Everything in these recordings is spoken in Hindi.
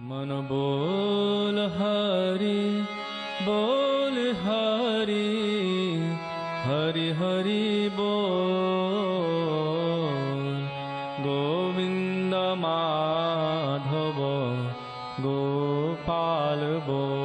मन बोल हरि हरि हरि बोल गोविंद माधव गोपाल बोल।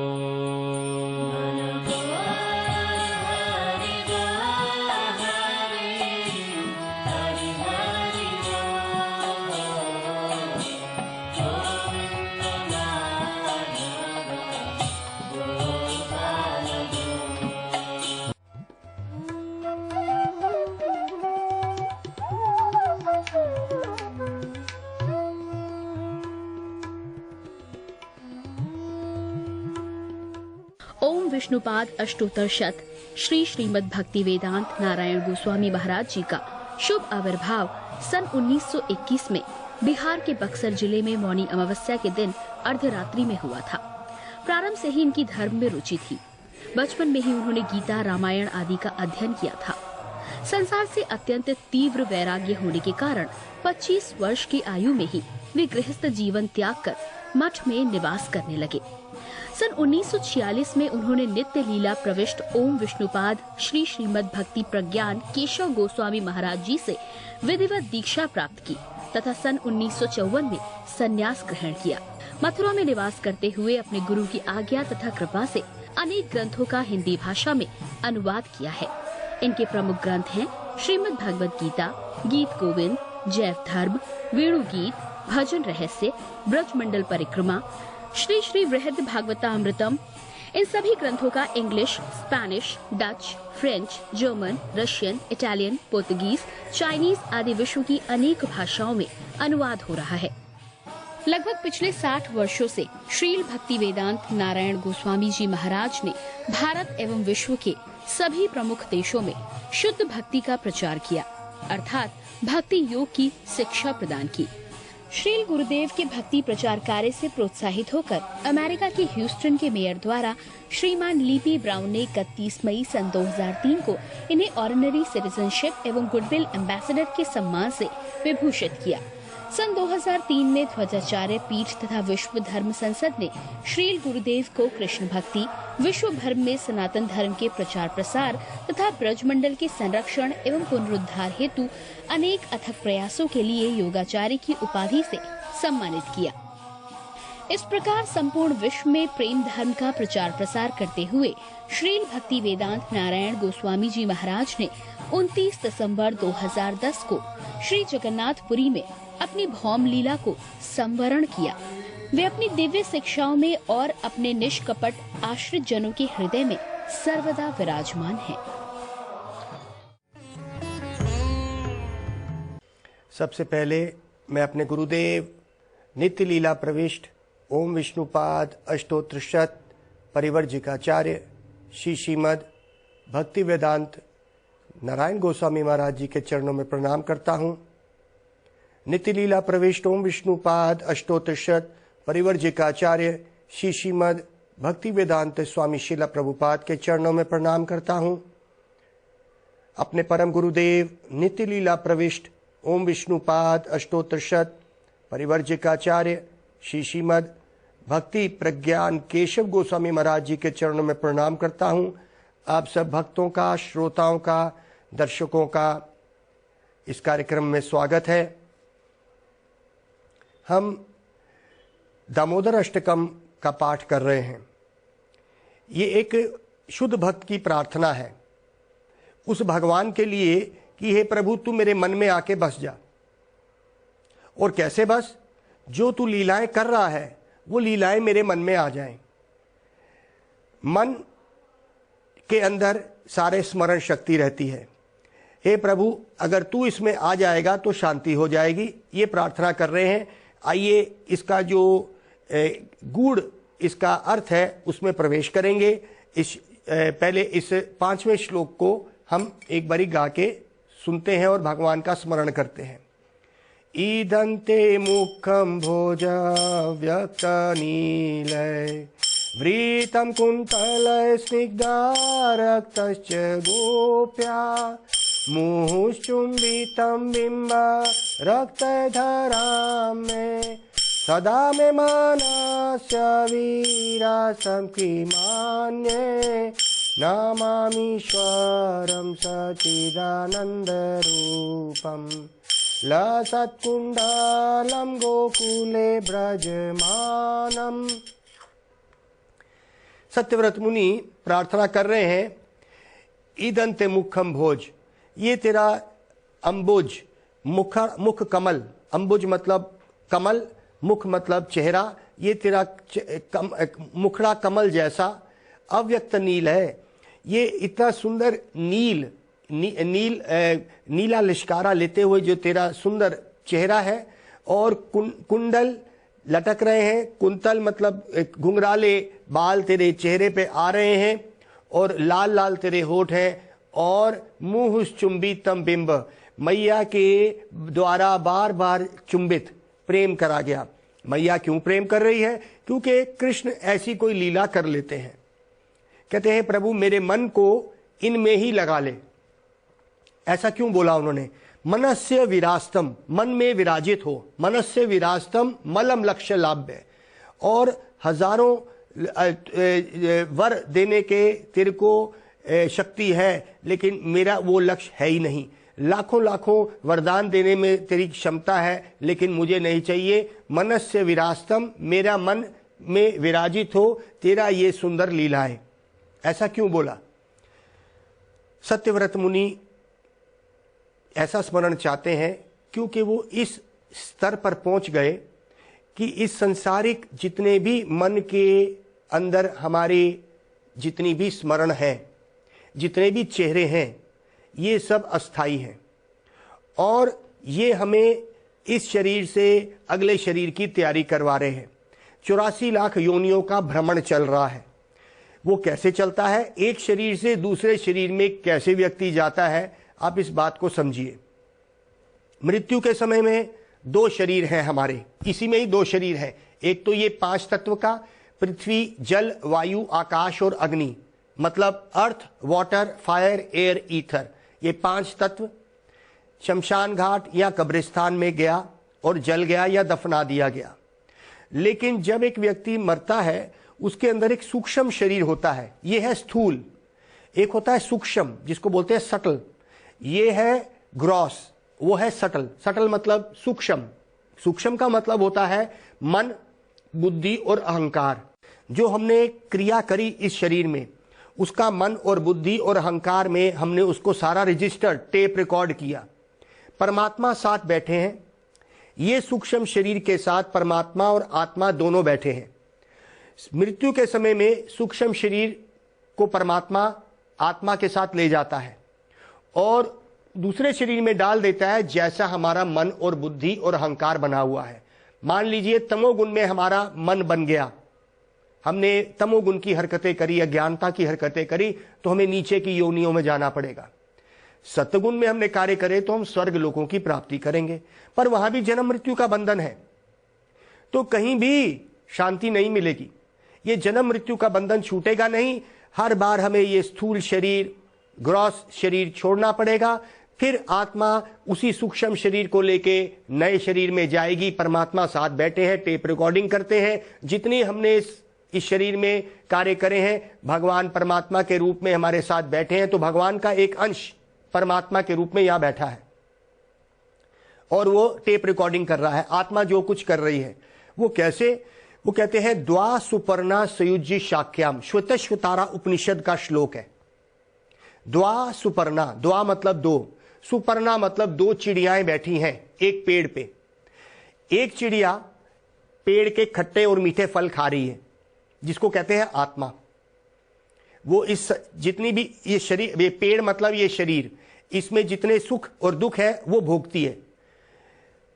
ओम विष्णुपाद अष्टोत्तर शत श्री श्रीमद् भक्ति वेदांत नारायण गोस्वामी महाराज जी का शुभ आविर्भाव सन 1921 में बिहार के बक्सर जिले में मौनी अमावस्या के दिन अर्धरात्रि में हुआ था। प्रारंभ से ही इनकी धर्म में रुचि थी। बचपन में ही उन्होंने गीता, रामायण आदि का अध्ययन किया था। संसार से अत्यंत तीव्र वैराग्य होने के कारण 25 वर्ष की आयु में ही वे गृहस्थ जीवन त्याग कर मठ में निवास करने लगे। सन 1946 में उन्होंने नित्य लीला प्रविष्ट ओम विष्णुपाद श्री श्रीमद् भक्ति प्रज्ञान केशव गोस्वामी महाराज जी से विधिवत दीक्षा प्राप्त की तथा सन 1954 में संन्यास ग्रहण किया। मथुरा में निवास करते हुए अपने गुरु की आज्ञा तथा कृपा से अनेक ग्रंथों का हिंदी भाषा में अनुवाद किया है। इनके प्रमुख ग्रंथ हैं श्रीमद् भगवद गीता, गीत गोविंद, जैव धर्म, वेणु गीत, भजन रहस्य, ब्रजमंडल परिक्रमा, श्री श्री वृहद भागवतामृतम। इन सभी ग्रंथों का English, Spanish, Dutch, French, German, Russian, Italian, Portuguese, Chinese आदि विश्व की अनेक भाषाओं में अनुवाद हो रहा है। लगभग पिछले 60 वर्षों से श्रील भक्ति वेदांत नारायण गोस्वामी जी महाराज ने भारत एवं विश्व के सभी प्रमुख देशों में शुद्ध भक्ति का प्रचार किया, अर्थात भक्ति योग की शिक्षा प्रदान की। श्रील गुरुदेव के भक्ति प्रचार कार्य से प्रोत्साहित होकर अमेरिका के ह्यूस्टन के मेयर द्वारा श्रीमान लीपी ब्राउन ने 31 मई सन 2003 को इन्हें ऑर्डिनरी सिटीजनशिप एवं गुडविल एम्बेसडर के सम्मान से विभूषित किया। सन 2003 में ध्वजाचार्य पीठ तथा विश्व धर्म संसद ने श्रील गुरुदेव को कृष्ण भक्ति, विश्व भर में सनातन धर्म के प्रचार प्रसार तथा ब्रजमंडल के संरक्षण एवं पुनरुद्धार हेतु अनेक अथक प्रयासों के लिए योगाचार्य की उपाधि से सम्मानित किया। इस प्रकार संपूर्ण विश्व में प्रेम धर्म का प्रचार प्रसार करते हुए श्रील भक्ति वेदांत नारायण गोस्वामी जी महाराज ने 29 दिसंबर 2010 को श्री जगन्नाथपुरी में अपनी भौम लीला को संवरण किया। वे अपनी दिव्य शिक्षाओं में और अपने निष्कपट आश्रित जनों के हृदय में सर्वदा विराजमान हैं। सबसे पहले मैं अपने गुरुदेव नित्य लीला प्रविष्ट ओम विष्णुपाद अष्टोत्तर शत परिवर्जिकाचार्य श्री श्रीमद् भक्ति वेदांत नारायण गोस्वामी महाराज जी के चरणों में प्रणाम करता हूँ। नित्य लीला प्रविष्ट ओम विष्णुपाद अष्टोत्तर शत परिवर्जिकाचार्य श्री श्रीमद् भक्ति वेदांत स्वामी शिला प्रभुपाद के चरणों में प्रणाम करता हूँ। अपने परम गुरुदेव नित्य लीला प्रविष्ट ओम विष्णुपाद अष्टोत्तर शत परिवर्जिकाचार्य श्री श्रीमद् भक्ति प्रज्ञान केशव गोस्वामी महाराज जी के चरणों में प्रणाम करता हूँ। आप सब भक्तों का, श्रोताओं का, दर्शकों का इस कार्यक्रम में स्वागत है। हम दामोदर अष्टकम का पाठ कर रहे हैं। ये एक शुद्ध भक्त की प्रार्थना है उस भगवान के लिए कि हे प्रभु तू मेरे मन में आके बस जा। और कैसे बस? जो तू लीलाएं कर रहा है वो लीलाएं मेरे मन में आ जाएं। मन के अंदर सारे स्मरण शक्ति रहती है। हे प्रभु अगर तू इसमें आ जाएगा तो शांति हो जाएगी। ये प्रार्थना कर रहे हैं। आइए इसका जो गूढ़ इसका अर्थ है उसमें प्रवेश करेंगे। पहले इस 5वें श्लोक को हम एक बारी गा के सुनते हैं और भगवान का स्मरण करते हैं। ईदन्ते मुखम भोज व्यक्तनीलय वृतं कुन्तलय स्निग्धारक्तश्च गोप्या मुहुश्चुम्बितं बिम्ब रक्तधरां मे सदा मे मानस्य वीरासं किमान्ये नमामीश्वरं सच्चिदानन्दरूपम् लसत्कुण्डलं गोकुले ब्रजमानम्। सत्यव्रत मुनि प्रार्थना कर रहे हैं, ईदंते मुखम भोज, ये तेरा अम्बुज, मुख कमल, अम्बुज मतलब कमल, मुख मतलब चेहरा, ये तेरा मुखड़ा कमल जैसा अव्यक्त नील है। ये इतना सुंदर नीला लिश्कारा लेते हुए जो तेरा सुंदर चेहरा है, और कुंडल लटक रहे हैं, कुंतल मतलब घुंघराले बाल तेरे चेहरे पे आ रहे हैं, और लाल लाल तेरे होठ हैं, और मुँह चुंबितम बिंब, मैया के द्वारा बार बार चुंबित प्रेम करा गया। मैया क्यों प्रेम कर रही है? क्योंकि कृष्ण ऐसी कोई लीला कर लेते हैं। कहते हैं प्रभु मेरे मन को इनमें ही लगा ले। ऐसा क्यों बोला उन्होंने? मनस्य विरास्तम, मन में विराजित हो, मनस्य विरास्तम मलम लक्ष्य लाभ्य। और हजारों वर देने के तेरे को शक्ति है, लेकिन मेरा वो लक्ष्य है ही नहीं। लाखों लाखों वरदान देने में तेरी क्षमता है, लेकिन मुझे नहीं चाहिए। मनस्य विरास्तम, मेरा मन में विराजित हो तेरा ये सुंदर लीला है। ऐसा क्यों बोला? सत्यव्रत मुनि ऐसा स्मरण चाहते हैं क्योंकि वो इस स्तर पर पहुंच गए कि इस संसारिक जितने भी मन के अंदर हमारे जितनी भी स्मरण है, जितने भी चेहरे हैं, ये सब अस्थाई हैं, और ये हमें इस शरीर से अगले शरीर की तैयारी करवा रहे हैं। 84 लाख योनियों का भ्रमण चल रहा है। वो कैसे चलता है? एक शरीर से दूसरे शरीर में कैसे व्यक्ति जाता है, आप इस बात को समझिए। मृत्यु के समय में 2 शरीर हैं हमारे, इसी में ही 2 शरीर हैं। एक तो ये 5 तत्व का, पृथ्वी, जल, वायु, आकाश और अग्नि, मतलब अर्थ, वाटर, फायर, एयर, ईथर, ये 5 तत्व शमशान घाट या कब्रिस्तान में गया और जल गया या दफना दिया गया। लेकिन जब एक व्यक्ति मरता है, उसके अंदर एक सूक्ष्म शरीर होता है। ये है स्थूल, एक होता है सूक्ष्म जिसको बोलते हैं सटल, ये है ग्रॉस, वो है सटल। सटल मतलब सूक्ष्म, सूक्ष्म का मतलब होता है मन, बुद्धि और अहंकार। जो हमने क्रिया करी इस शरीर में, उसका मन और बुद्धि और अहंकार में हमने उसको सारा रजिस्टर टेप रिकॉर्ड किया। परमात्मा साथ बैठे हैं, ये सूक्ष्म शरीर के साथ परमात्मा और आत्मा दोनों बैठे हैं। मृत्यु के समय में सूक्ष्म शरीर को परमात्मा आत्मा के साथ ले जाता है और दूसरे शरीर में डाल देता है, जैसा हमारा मन और बुद्धि और अहंकार बना हुआ है। मान लीजिए तमोगुण में हमारा मन बन गया, हमने तमोगुण की हरकतें करी, अज्ञानता की हरकतें करी, तो हमें नीचे की योनियों में जाना पड़ेगा। सतगुण में हमने कार्य करे तो हम स्वर्ग लोकों की प्राप्ति करेंगे, पर वहां भी जन्म मृत्यु का बंधन है, तो कहीं भी शांति नहीं मिलेगी। ये जन्म मृत्यु का बंधन छूटेगा नहीं। हर बार हमें ये स्थूल शरीर, ग्रॉस शरीर छोड़ना पड़ेगा, फिर आत्मा उसी सूक्ष्म शरीर को लेके नए शरीर में जाएगी। परमात्मा साथ बैठे हैं, टेप रिकॉर्डिंग करते हैं। जितनी हमने इस शरीर में कार्य करे हैं, भगवान परमात्मा के रूप में हमारे साथ बैठे हैं, तो भगवान का एक अंश परमात्मा के रूप में यहां बैठा है और वो टेप रिकॉर्डिंग कर रहा है। आत्मा जो कुछ कर रही है वो कैसे? वो कहते हैं द्वा सुपर्णा सयुज्य शाक्याम, श्वेतश्वेतारा उपनिषद का श्लोक है। द्वा सुपर्णा, द्वा मतलब 2, सुपर्णा मतलब 2 चिड़ियाएं बैठी हैं एक पेड़ पे। एक चिड़िया पेड़ के खट्टे और मीठे फल खा रही है, जिसको कहते हैं आत्मा। वो इस जितनी भी ये शरीर, ये पेड़ मतलब ये शरीर, इसमें जितने सुख और दुख है वो भोगती है।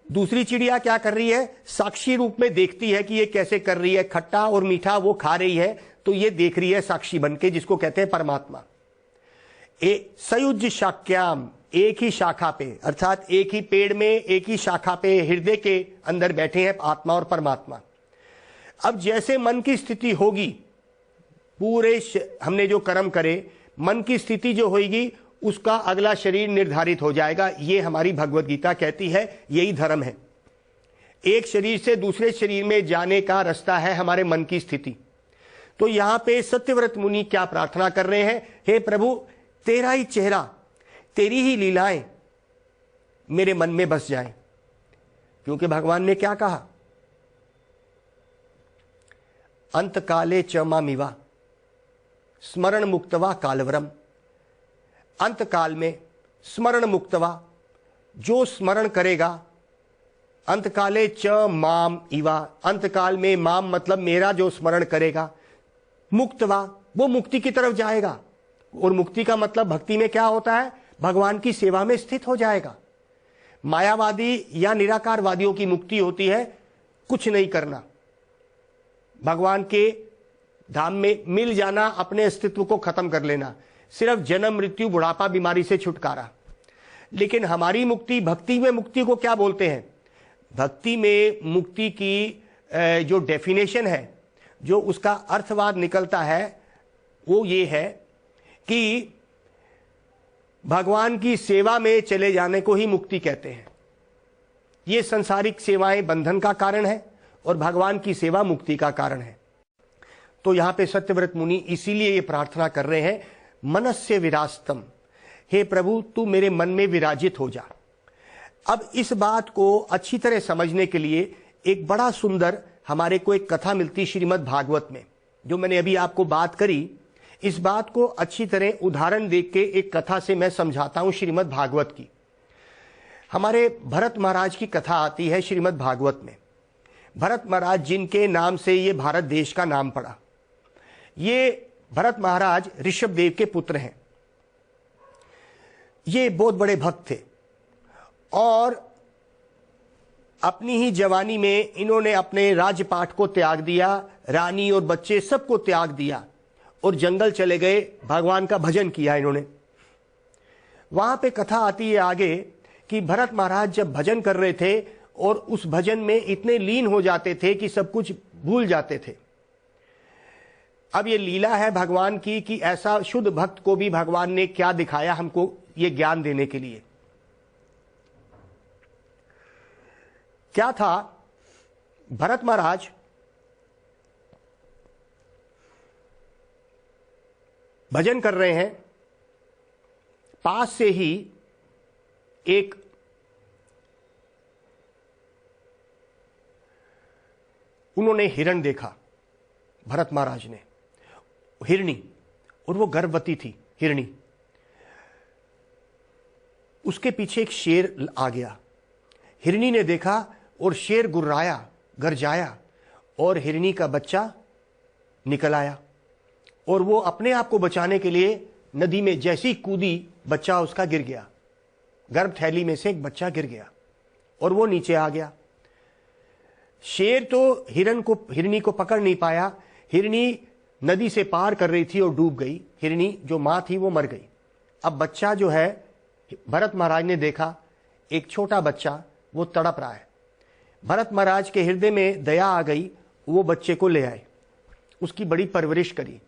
दूसरी चिड़िया क्या कर रही है? साक्षी रूप में देखती है कि ये कैसे कर रही है, खट्टा और मीठा वो खा रही है, तो ये देख रही है साक्षी बनके, जिसको कहते हैं परमात्मा। सयुज्य शाक्याम, एक ही शाखा पे, अर्थात एक ही पेड़ में एक ही शाखा पे हृदय के अंदर बैठे हैं आत्मा और परमात्मा। अब जैसे मन की स्थिति होगी, पूरे हमने जो कर्म करे, मन की स्थिति जो होगी उसका अगला शरीर निर्धारित हो जाएगा। ये हमारी भगवत गीता कहती है, यही धर्म है। एक शरीर से दूसरे शरीर में जाने का रास्ता है हमारे मन की स्थिति। तो यहां पे सत्यव्रत मुनि क्या प्रार्थना कर रहे हैं, हे प्रभु तेरा ही चेहरा, तेरी ही लीलाएं मेरे मन में बस जाएं। क्योंकि भगवान ने क्या कहा, अंत काले च मामिवा स्मरण मुक्तवा कालवरम। अंत काल में स्मरण मुक्तवा, जो स्मरण करेगा, अंत काले च माम इवा, अंत काल में माम मतलब मेरा जो स्मरण करेगा, मुक्तवा वो मुक्ति की तरफ जाएगा। और मुक्ति का मतलब भक्ति में क्या होता है, भगवान की सेवा में स्थित हो जाएगा। मायावादी या निराकारवादियों की मुक्ति होती है कुछ नहीं करना, भगवान के धाम में मिल जाना, अपने अस्तित्व को खत्म कर लेना, सिर्फ जन्म मृत्यु बुढ़ापा बीमारी से छुटकारा। लेकिन हमारी मुक्ति, भक्ति में मुक्ति को क्या बोलते हैं, भक्ति में मुक्ति की जो डेफिनेशन है, जो उसका अर्थवाद निकलता है वो ये है कि भगवान की सेवा में चले जाने को ही मुक्ति कहते हैं। ये संसारिक सेवाएं बंधन का कारण है और भगवान की सेवा मुक्ति का कारण है। तो यहां पे सत्यव्रत मुनि इसीलिए ये प्रार्थना कर रहे हैं, मनस्य विरास्तम, हे प्रभु तू मेरे मन में विराजित हो जा। अब इस बात को अच्छी तरह समझने के लिए एक बड़ा सुंदर हमारे को एक कथा मिलती श्रीमद् भागवत में, जो मैंने अभी आपको बात करी। इस बात को अच्छी तरह उदाहरण देख के एक कथा से मैं समझाता हूं श्रीमद् भागवत की। हमारे भरत महाराज की कथा आती है श्रीमद् भागवत में। भरत महाराज जिनके नाम से ये भारत देश का नाम पड़ा, ये भरत महाराज ऋषभ देव के पुत्र हैं। ये बहुत बड़े भक्त थे और अपनी ही जवानी में इन्होंने अपने राजपाट को त्याग दिया, रानी और बच्चे सबको त्याग दिया और जंगल चले गए, भगवान का भजन किया इन्होंने। वहां पे कथा आती है आगे कि भरत महाराज जब भजन कर रहे थे और उस भजन में इतने लीन हो जाते थे कि सब कुछ भूल जाते थे। अब ये लीला है भगवान की कि ऐसा शुद्ध भक्त को भी भगवान ने क्या दिखाया हमको ये ज्ञान देने के लिए। क्या था, भरत महाराज भजन कर रहे हैं, पास से ही एक उन्होंने हिरण देखा, भरत महाराज ने, हिरणी, और वो गर्भवती थी हिरणी। उसके पीछे एक शेर आ गया, हिरणी ने देखा और शेर गुर्राया, गरजाया और हिरणी का बच्चा निकल आया और वो अपने आप को बचाने के लिए नदी में जैसी कूदी, बच्चा उसका गिर गया, गर्भ थैली में से एक बच्चा गिर गया और वो नीचे आ गया। शेर तो हिरणी को पकड़ नहीं पाया, हिरणी नदी से पार कर रही थी और डूब गई, हिरणी जो मां थी वो मर गई। अब बच्चा जो है, भरत महाराज ने देखा एक छोटा बच्चा वो तड़प रहा है। भरत महाराज के हृदय में दया आ गई, वो बच्चे को ले आए, उसकी बड़ी परवरिश करी।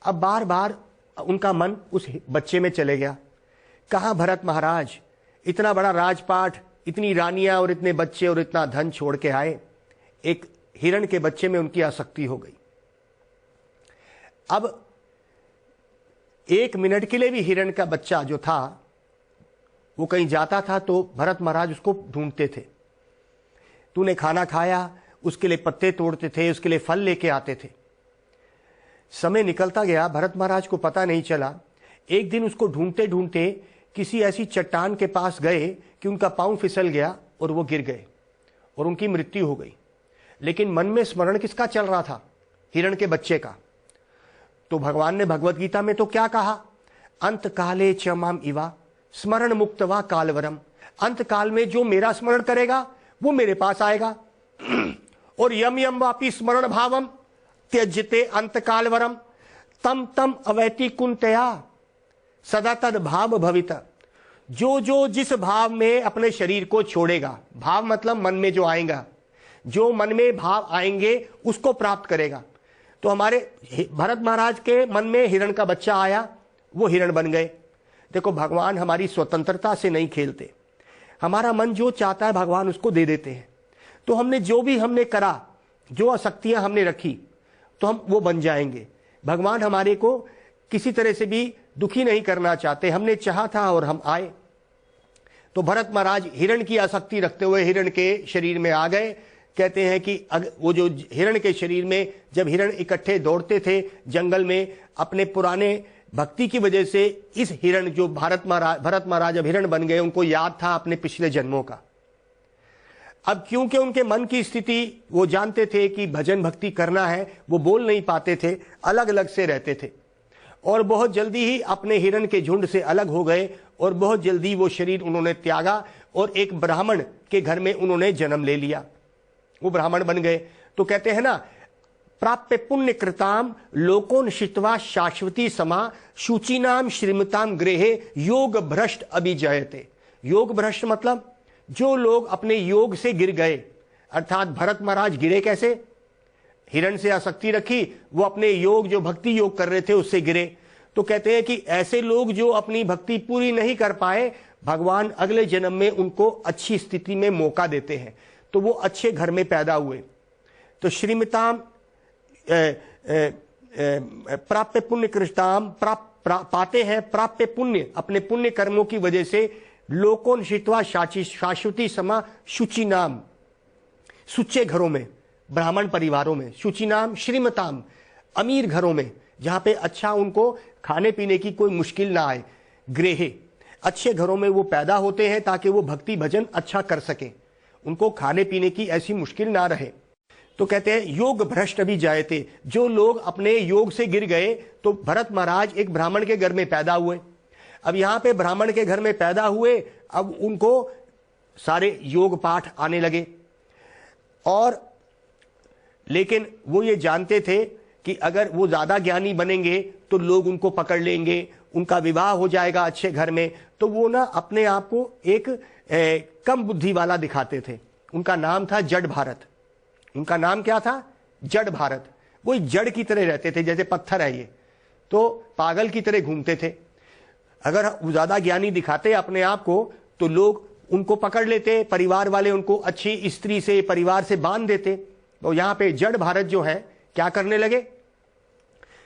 अब बार बार उनका मन उस बच्चे में चले गया। कहाँ भरत महाराज इतना बड़ा राजपाट, इतनी रानियां और इतने बच्चे और इतना धन छोड़ के आए, एक हिरण के बच्चे में उनकी आसक्ति हो गई। अब एक मिनट के लिए भी हिरण का बच्चा जो था वो कहीं जाता था तो भरत महाराज उसको ढूंढते थे। तूने खाना खाया, उसके लिए पत्ते तोड़ते थे, उसके लिए फल लेके आते थे। समय निकलता गया, भरत महाराज को पता नहीं चला। एक दिन उसको ढूंढते ढूंढते किसी ऐसी चट्टान के पास गए कि उनका पांव फिसल गया और वो गिर गए और उनकी मृत्यु हो गई। लेकिन मन में स्मरण किसका चल रहा था? हिरण के बच्चे का। तो भगवान ने भगवत गीता में तो क्या कहा? अंत काले च माम इवा स्मरण मुक्तवा कालवरम। अंत काल में जो मेरा स्मरण करेगा वो मेरे पास आएगा। और यम यम वापी स्मरण भावम त्यजते अंत कालवरम तम तम अवैति कुंतया सदा तद भाव भविता। जो जो जिस भाव में अपने शरीर को छोड़ेगा, भाव मतलब मन में जो आएगा, जो मन में भाव आएंगे उसको प्राप्त करेगा। तो हमारे भरत महाराज के मन में हिरण का बच्चा आया, वो हिरण बन गए। देखो, भगवान हमारी स्वतंत्रता से नहीं खेलते, हमारा मन जो चाहता है भगवान उसको दे देते हैं। तो हमने जो भी हमने करा, जो आसक्तियां हमने रखी, तो हम वो बन जाएंगे। भगवान हमारे को किसी तरह से भी दुखी नहीं करना चाहते। हमने चाहा था और हम आए। तो भरत महाराज हिरण की आसक्ति रखते हुए हिरण के शरीर में आ गए। कहते हैं कि वो जो हिरण के शरीर में, जब हिरण इकट्ठे दौड़ते थे जंगल में, अपने पुराने भक्ति की वजह से इस हिरण जो भरत महाराज जब हिरण बन गए, उनको याद था अपने पिछले जन्मों का। अब क्योंकि उनके मन की स्थिति, वो जानते थे कि भजन भक्ति करना है, वो बोल नहीं पाते थे, अलग अलग से रहते थे और बहुत जल्दी ही अपने हिरण के झुंड से अलग हो गए और बहुत जल्दी वो शरीर उन्होंने त्यागा और एक ब्राह्मण के घर में उन्होंने जन्म ले लिया। वो ब्राह्मण बन गए। तो कहते हैं ना, प्राप्य पुण्य कृताम लोकोन शित्वा शाश्वती समा शुचिनाम श्रीमताम गृहे योग भ्रष्ट अभिजयते। योग भ्रष्ट मतलब जो लोग अपने योग से गिर गए, अर्थात भरत महाराज गिरे कैसे? हिरण से आसक्ति रखी, वो अपने योग, जो भक्ति योग कर रहे थे, उससे गिरे। तो कहते हैं कि ऐसे लोग जो अपनी भक्ति पूरी नहीं कर पाए, भगवान अगले जन्म में उनको अच्छी स्थिति में मौका देते हैं। तो वो अच्छे घर में पैदा हुए। तो श्रीमताम प्राप्य पुण्य कृष्णाम पाते हैं, प्राप्य पुण्य, अपने पुण्य कर्मों की वजह से, लोकोन शित्वा शाश्वती समा शुचि नाम, सुच्चे घरों में, ब्राह्मण परिवारों में, शुचि नाम श्रीमताम, अमीर घरों में, जहां पे अच्छा उनको खाने पीने की कोई मुश्किल ना आए, गृहे, अच्छे घरों में वो पैदा होते हैं ताकि वो भक्ति भजन अच्छा कर सके, उनको खाने पीने की ऐसी मुश्किल ना रहे। तो कहते हैं योग भ्रष्ट भी जायते, जो लोग अपने योग से गिर गए। तो भरत महाराज एक ब्राह्मण के घर में पैदा हुए। अब यहां पे ब्राह्मण के घर में पैदा हुए, अब उनको सारे योग पाठ आने लगे और लेकिन वो ये जानते थे कि अगर वो ज्यादा ज्ञानी बनेंगे तो लोग उनको पकड़ लेंगे, उनका विवाह हो जाएगा अच्छे घर में। तो वो ना अपने आप को एक कम बुद्धि वाला दिखाते थे। उनका नाम था जड़ भारत। उनका नाम क्या था? जड़ भारत। वो जड़ की तरह रहते थे, जैसे पत्थर है ये, तो पागल की तरह घूमते थे। अगर ज्यादा ज्ञानी दिखाते अपने आप को तो लोग उनको पकड़ लेते, परिवार वाले उनको अच्छी स्त्री से, परिवार से बांध देते। तो यहां पे जड़ भारत जो है क्या करने लगे?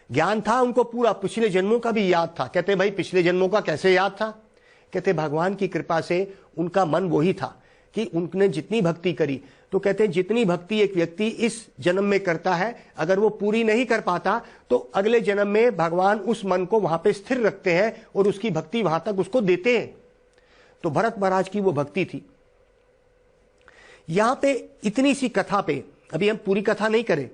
ज्ञान था उनको पूरा, पिछले जन्मों का भी याद था। कहते भाई पिछले जन्मों का कैसे याद था? कहते भगवान की कृपा से उनका मन वही था कि उनने जितनी भक्ति करी। तो कहते जितनी भक्ति एक व्यक्ति इस जन्म में करता है, अगर वो पूरी नहीं कर पाता तो अगले जन्म में भगवान उस मन को वहां पे स्थिर रखते हैं और उसकी भक्ति वहां तक उसको देते हैं। तो भरत महाराज की वो भक्ति थी। यहां पे इतनी सी कथा पे, अभी हम पूरी कथा नहीं करें,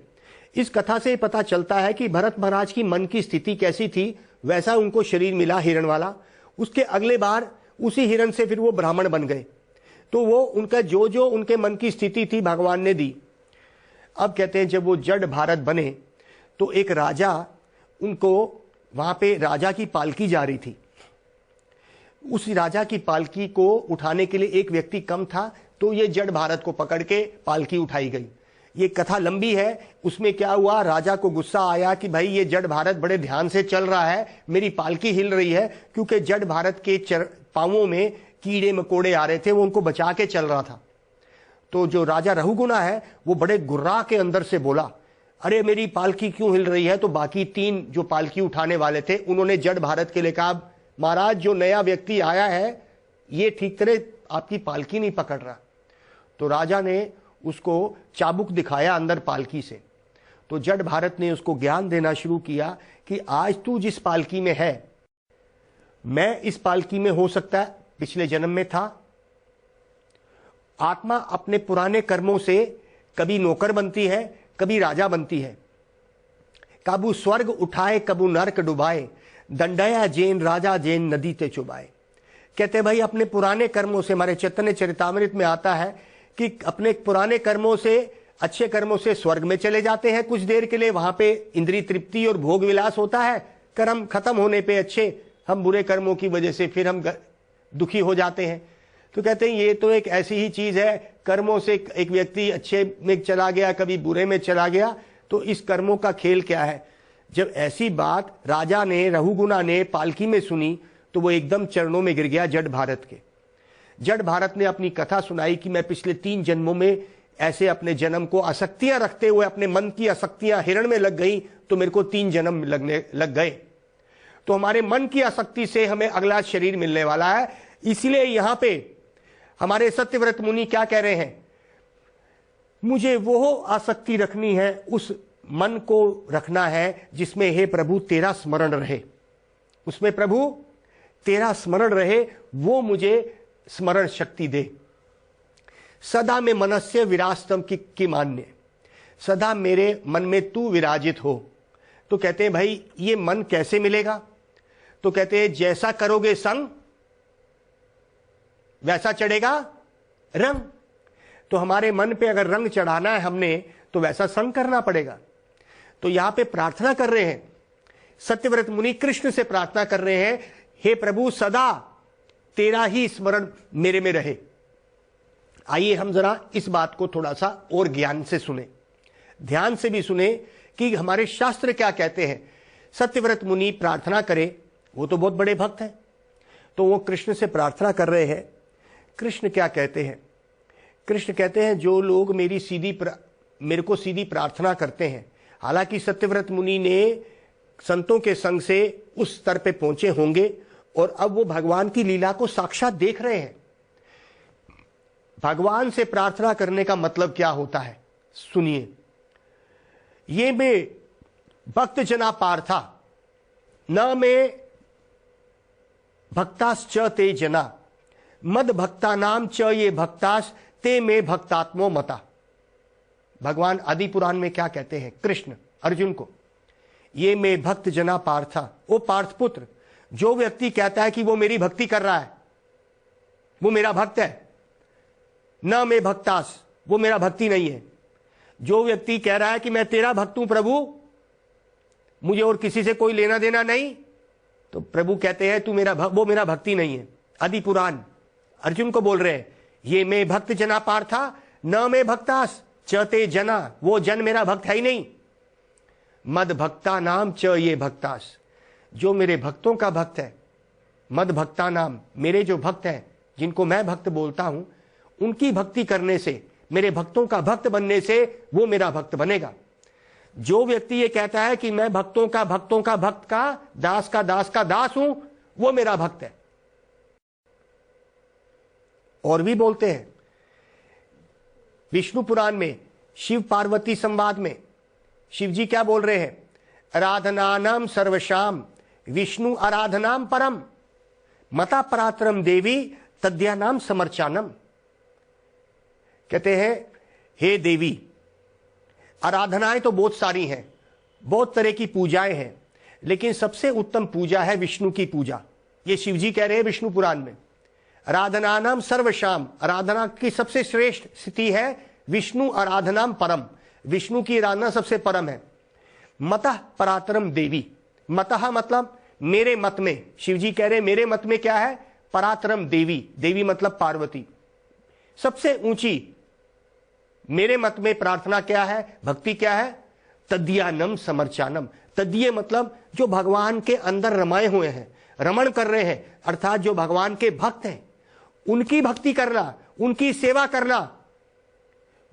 इस कथा से पता चलता है कि भरत महाराज की मन की स्थिति कैसी थी। वैसा उनको शरीर मिला हिरण वाला। उसके अगले बार उसी हिरण से फिर वो ब्राह्मण बन गए। तो वो उनका जो जो उनके मन की स्थिति थी भगवान ने दी। अब कहते हैं जब वो जड़ भारत बने तो एक राजा, उनको वहां पे राजा की पालकी जा रही थी। उस राजा की पालकी को उठाने के लिए एक व्यक्ति कम था, तो ये जड़ भारत को पकड़ के पालकी उठाई गई। ये कथा लंबी है। उसमें क्या हुआ, राजा को गुस्सा आया कि भाई ये जड़ भारत बड़े ध्यान से चल रहा है, मेरी पालकी हिल रही है, क्योंकि जड़ भारत के पांवों में कीड़े मकोड़े आ रहे थे, वो उनको बचा के चल रहा था। तो जो राजा रहुगुना है वो बड़े गुर्रा के अंदर से बोला, अरे मेरी पालकी क्यों हिल रही है? तो बाकी तीन जो पालकी उठाने वाले थे उन्होंने जड़ भारत के लिए कहा, महाराज जो नया व्यक्ति आया है ये ठीक तरह आपकी पालकी नहीं पकड़ रहा। तो राजा ने उसको चाबुक दिखाया अंदर पालकी से। तो जड़ भारत ने उसको ज्ञान देना शुरू किया कि आज तू जिस पालकी में है, मैं इस पालकी में हो सकता है पिछले जन्म में था। आत्मा अपने पुराने कर्मों से कभी नौकर बनती है, कभी राजा बनती है। कबू स्वर्ग उठाए, कबू नरक डुबाए, दंडया जैन राजा जैन नदी ते चुबाए। कहते भाई अपने पुराने कर्मों से, हमारे चैतन्य चरितामृत में आता है कि अपने पुराने कर्मों से, अच्छे कर्मों से स्वर्ग में चले जाते हैं कुछ देर के लिए, वहां पे इंद्रिय तृप्ति और भोग विलास होता है। कर्म खत्म होने पे अच्छे, हम बुरे कर्मों की वजह से फिर हम दुखी हो जाते हैं। तो कहते हैं ये तो एक ऐसी ही चीज है, कर्मों से एक व्यक्ति अच्छे में चला गया, कभी बुरे में चला गया, तो इस कर्मों का खेल क्या है। जब ऐसी बात राजा ने, रहुगुना ने पालकी में सुनी तो वो एकदम चरणों में गिर गया जड़ भारत के। जड़ भारत ने अपनी कथा सुनाई कि मैं पिछले 3 जन्मों में ऐसे अपने जन्म को आसक्तियां रखते हुए अपने मन की आसक्तियां हिरण में लग गई तो मेरे को 3 जन्म लगने लग गए। तो हमारे मन की आसक्ति से हमें अगला शरीर मिलने वाला है। इसलिए यहां पे हमारे सत्यव्रत मुनि क्या कह रहे हैं, मुझे वो आसक्ति रखनी है, उस मन को रखना है जिसमें हे प्रभु तेरा स्मरण रहे, उसमें प्रभु तेरा स्मरण रहे, वो मुझे स्मरण शक्ति दे। सदा में मनस्य विरास्तम की मान्य, सदा मेरे मन में तू विराजित हो। तो कहते हैं भाई ये मन कैसे मिलेगा, तो कहते हैं जैसा करोगे संग वैसा चढ़ेगा रंग। तो हमारे मन पे अगर रंग चढ़ाना है हमने तो वैसा संग करना पड़ेगा। तो यहां पे प्रार्थना कर रहे हैं सत्यव्रत मुनि, कृष्ण से प्रार्थना कर रहे हैं, हे प्रभु सदा तेरा ही स्मरण मेरे में रहे। आइए हम जरा इस बात को थोड़ा सा और ज्ञान से सुने, ध्यान से भी सुने कि हमारे शास्त्र क्या कहते हैं। सत्यव्रत मुनि प्रार्थना करे, वो तो बहुत बड़े भक्त हैं, तो वो कृष्ण से प्रार्थना कर रहे हैं। कृष्ण क्या कहते हैं, कृष्ण कहते हैं जो लोग मेरे को सीधी प्रार्थना करते हैं, हालांकि सत्यव्रत मुनि ने संतों के संग से उस स्तर पे पहुंचे होंगे और अब वो भगवान की लीला को साक्षात देख रहे हैं। भगवान से प्रार्थना करने का मतलब क्या होता है सुनिए, ये में भक्त जना पार्था न में भक्ताश्च ते जना मद भक्ता नाम च ये भक्तास ते में भक्तात्मो मता। भगवान आदि पुराण में क्या कहते हैं कृष्ण अर्जुन को, ये में भक्त जना पार्था, ओ पार्थ पुत्र, जो व्यक्ति कहता है कि वो मेरी भक्ति कर रहा है वो मेरा भक्त है, न मैं भक्तास, वो मेरा भक्ति नहीं है। जो व्यक्ति कह रहा है कि मैं तेरा भक्त हूं प्रभु, मुझे और किसी से कोई लेना देना नहीं, तो प्रभु कहते हैं तू वो मेरा भक्ति नहीं है। आदि पुराण अर्जुन को बोल रहे हैं, ये मैं भक्त जना पार्था न मैं भक्तास चते जना, वो जन मेरा भक्त है ही नहीं। मद भक्ता नाम च ये भक्तास, जो मेरे भक्तों का भक्त है, मद भक्ता नाम, मेरे जो भक्त हैं जिनको मैं भक्त बोलता हूं, उनकी भक्ति करने से, मेरे भक्तों का भक्त बनने से वो मेरा भक्त बनेगा। जो व्यक्ति ये कहता है कि मैं भक्तों का भक्त का दास का दास हूं, वो मेरा भक्त है। और भी बोलते हैं विष्णु पुराण में शिव पार्वती संवाद में शिव जी क्या बोल रहे हैं, आराधनानाम सर्वशाम विष्णु आराधनाम परम मता परात्रम देवी तद्यानाम समर्चानम। कहते हैं हे देवी, आराधनाएं तो बहुत सारी हैं, बहुत तरह की पूजाएं हैं, लेकिन सबसे उत्तम पूजा है विष्णु की पूजा। ये शिव जी कह रहे हैं विष्णु पुराण में, आराधनानाम सर्वशाम, आराधना की सबसे श्रेष्ठ स्थिति है विष्णु आराधनाम परम, विष्णु की आराधना सबसे परम है। मतः परात्रम देवी, मतः मतलब मेरे मत में, शिव जी कह रहे हैं मेरे मत में क्या है, परात्रम देवी, देवी मतलब पार्वती, सबसे ऊंची मेरे मत में प्रार्थना क्या है, भक्ति क्या है, तद्यानम समर्चानम। तद्य मतलब जो भगवान के अंदर रमाए हुए हैं, रमण कर रहे हैं, अर्थात जो भगवान के भक्त हैं उनकी भक्ति करना, उनकी सेवा करना,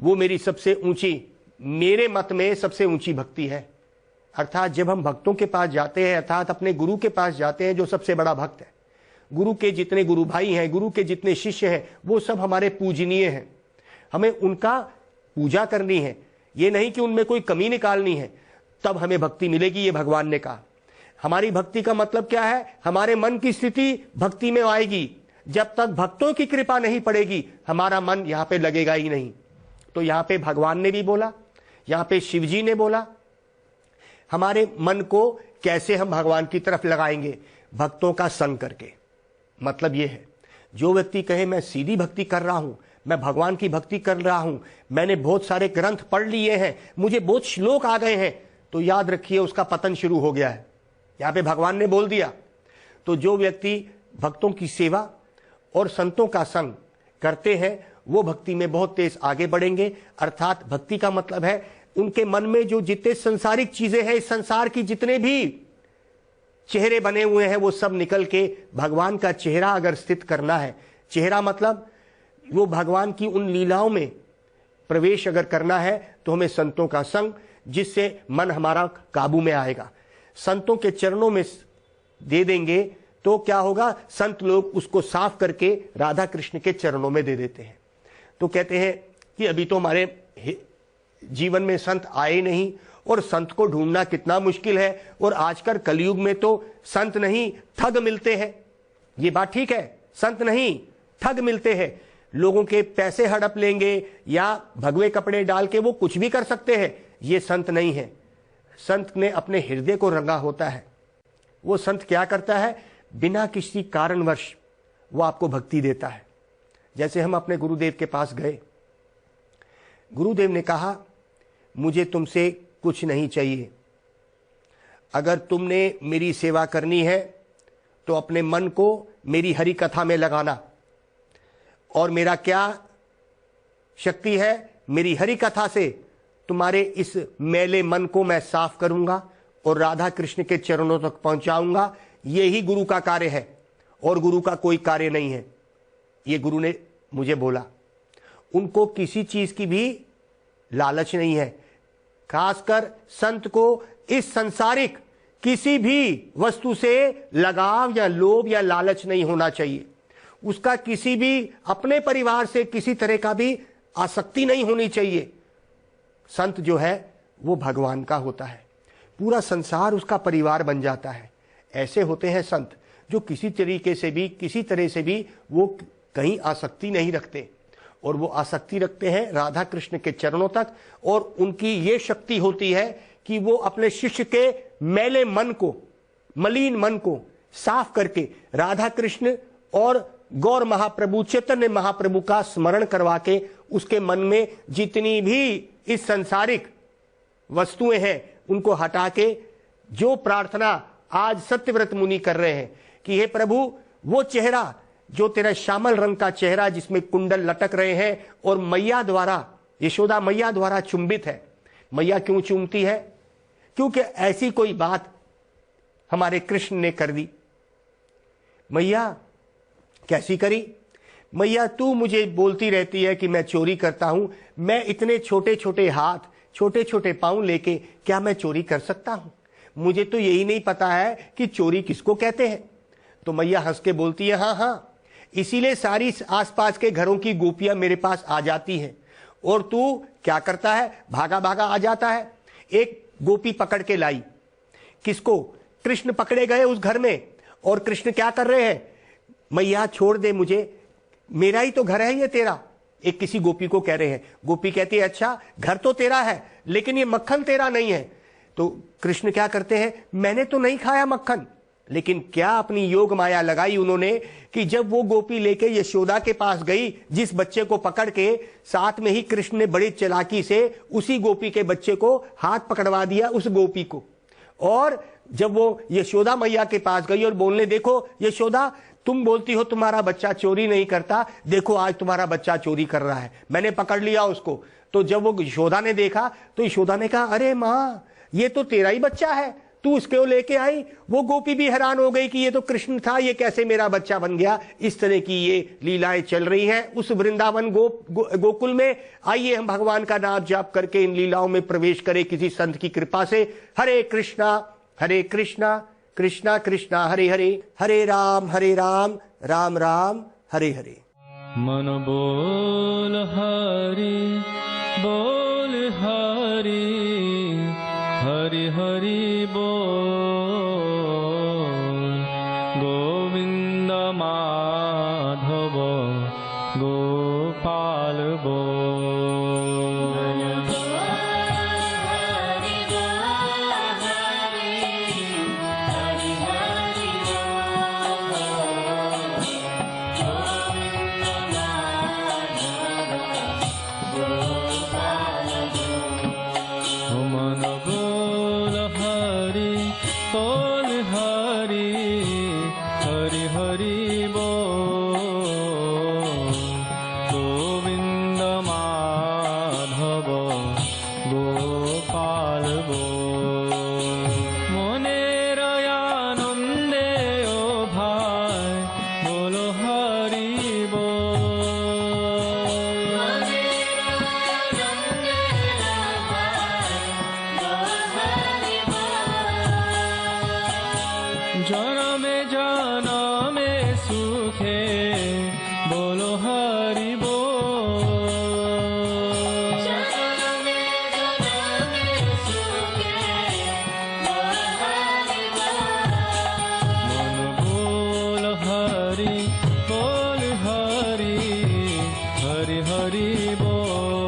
वो मेरी सबसे ऊंची, मेरे मत में सबसे ऊंची भक्ति है। अर्थात जब हम भक्तों के पास जाते हैं, अर्थात अपने गुरु के पास जाते हैं जो सबसे बड़ा भक्त है, गुरु के जितने गुरु भाई हैं, गुरु के जितने शिष्य हैं, वो सब हमारे पूजनीय हैं, हमें उनका पूजा करनी है, ये नहीं कि उनमें कोई कमी निकालनी है, तब हमें भक्ति मिलेगी। ये भगवान ने कहा। हमारी भक्ति का मतलब क्या है, हमारे मन की स्थिति भक्ति में आएगी। जब तक भक्तों की कृपा नहीं पड़ेगी हमारा मन यहां पे लगेगा ही नहीं। तो यहां पे भगवान ने भी बोला, यहां पे शिव जी ने बोला, हमारे मन को कैसे हम भगवान की तरफ लगाएंगे, भक्तों का संग करके। मतलब यह है, जो व्यक्ति कहे मैं सीधी भक्ति कर रहा हूं, मैं भगवान की भक्ति कर रहा हूं, मैंने बहुत सारे ग्रंथ पढ़ लिए हैं, मुझे बहुत श्लोक आ गए हैं, तो याद रखिए उसका पतन शुरू हो गया है। यहां पे भगवान ने बोल दिया। तो जो व्यक्ति भक्तों की सेवा और संतों का संग करते हैं वो भक्ति में बहुत तेज आगे बढ़ेंगे। अर्थात भक्ति का मतलब है उनके मन में जो जितने संसारिक चीजें हैं, इस संसार की जितने भी चेहरे बने हुए हैं, वो सब निकल के भगवान का चेहरा अगर स्थित करना है, चेहरा मतलब वो भगवान की उन लीलाओं में प्रवेश अगर करना है तो हमें संतों का संग, जिससे मन हमारा काबू में आएगा। संतों के चरणों में दे देंगे तो क्या होगा, संत लोग उसको साफ करके राधा कृष्ण के चरणों में दे देते हैं। तो कहते हैं कि अभी तो हमारे जीवन में संत आए नहीं, और संत को ढूंढना कितना मुश्किल है, और आजकल कलयुग में तो संत नहीं ठग मिलते हैं। ये बात ठीक है, संत नहीं ठग मिलते हैं, लोगों के पैसे हड़प लेंगे या भगवे कपड़े डाल के वो कुछ भी कर सकते हैं। ये संत नहीं है। संत ने अपने हृदय को रंगा होता है। वो संत क्या करता है, बिना किसी कारणवश वो आपको भक्ति देता है। जैसे हम अपने गुरुदेव के पास गए, गुरुदेव ने कहा मुझे तुमसे कुछ नहीं चाहिए, अगर तुमने मेरी सेवा करनी है तो अपने मन को मेरी हरि कथा में लगाना, और मेरा क्या शक्ति है, मेरी हरि कथा से तुम्हारे इस मैले मन को मैं साफ करूंगा और राधा कृष्ण के चरणों तक पहुंचाऊंगा। यही गुरु का कार्य है, और गुरु का कोई कार्य नहीं है। ये गुरु ने मुझे बोला। उनको किसी चीज की भी लालच नहीं है। खासकर संत को इस संसारिक किसी भी वस्तु से लगाव या लोभ या लालच नहीं होना चाहिए। उसका किसी भी अपने परिवार से किसी तरह का भी आसक्ति नहीं होनी चाहिए। संत जो है वो भगवान का होता है, पूरा संसार उसका परिवार बन जाता है। ऐसे होते हैं संत जो किसी तरीके से भी, किसी तरह से भी वो कहीं आसक्ति नहीं रखते, और वो आसक्ति रखते हैं राधा कृष्ण के चरणों तक। और उनकी ये शक्ति होती है कि वो अपने शिष्य के मैले मन को, मलिन मन को साफ करके राधा कृष्ण और गौर महाप्रभु, चैतन्य महाप्रभु का स्मरण करवा के उसके मन में जितनी भी इस सांसारिक वस्तुएं हैं उनको हटा के जो प्रार्थना आज सत्यव्रत मुनि कर रहे हैं कि हे प्रभु, वो चेहरा जो तेरा श्यामल रंग का चेहरा जिसमें कुंडल लटक रहे हैं और मैया द्वारा, यशोदा मैया द्वारा चुंबित है। मैया क्यों चूमती है? क्योंकि ऐसी कोई बात हमारे कृष्ण ने कर दी। मैया कैसी करी? मैया तू मुझे बोलती रहती है कि मैं चोरी करता हूं, मैं इतने छोटे छोटे हाथ, छोटे छोटे पांव लेके क्या मैं चोरी कर सकता हूं? मुझे तो यही नहीं पता है कि चोरी किसको कहते हैं। तो मैया हंस के बोलती है, हाँ हाँ, इसीलिए सारी आसपास के घरों की गोपियां मेरे पास आ जाती हैं, और तू क्या करता है, भागा भागा आ जाता है। एक गोपी पकड़ के लाई, किसको? कृष्ण पकड़े गए उस घर में, और कृष्ण क्या कर रहे हैं, मैया छोड़ दे मुझे, मेरा ही तो घर है ये तेरा। एक किसी गोपी को कह रहे हैं। गोपी कहती है अच्छा घर तो तेरा है लेकिन ये मक्खन तेरा नहीं है। तो कृष्ण क्या करते हैं, मैंने तो नहीं खाया मक्खन, लेकिन क्या अपनी योग माया लगाई उन्होंने कि जब वो गोपी लेके यशोदा के पास गई, जिस बच्चे को पकड़ के, साथ में ही कृष्ण ने बड़ी चालाकी से उसी गोपी के बच्चे को हाथ पकड़वा दिया उस गोपी को। और जब वो यशोदा मैया के पास गई और बोलने, देखो यशोदा, तुम बोलती हो तुम्हारा बच्चा चोरी नहीं करता, देखो आज तुम्हारा बच्चा चोरी कर रहा है, मैंने पकड़ लिया उसको। तो जब वो यशोदा ने देखा तो यशोदा ने कहा, अरे माँ ये तो तेरा ही बच्चा है, तू उसको लेके आई। वो गोपी भी हैरान हो गई कि ये तो कृष्ण था, ये कैसे मेरा बच्चा बन गया। इस तरह की ये लीलाएं चल रही हैं उस वृंदावन गोकुल में। आइए हम भगवान का नाम जाप करके इन लीलाओं में प्रवेश करें किसी संत की कृपा से। हरे कृष्णा कृष्णा कृष्णा हरे हरे, हरे राम राम राम हरे हरे। मन बोल हरि बोल हरि, हरि हरि बोल, गोविंद माधव गोपाल बोल। मन बोल हरि बोल हरि, बोल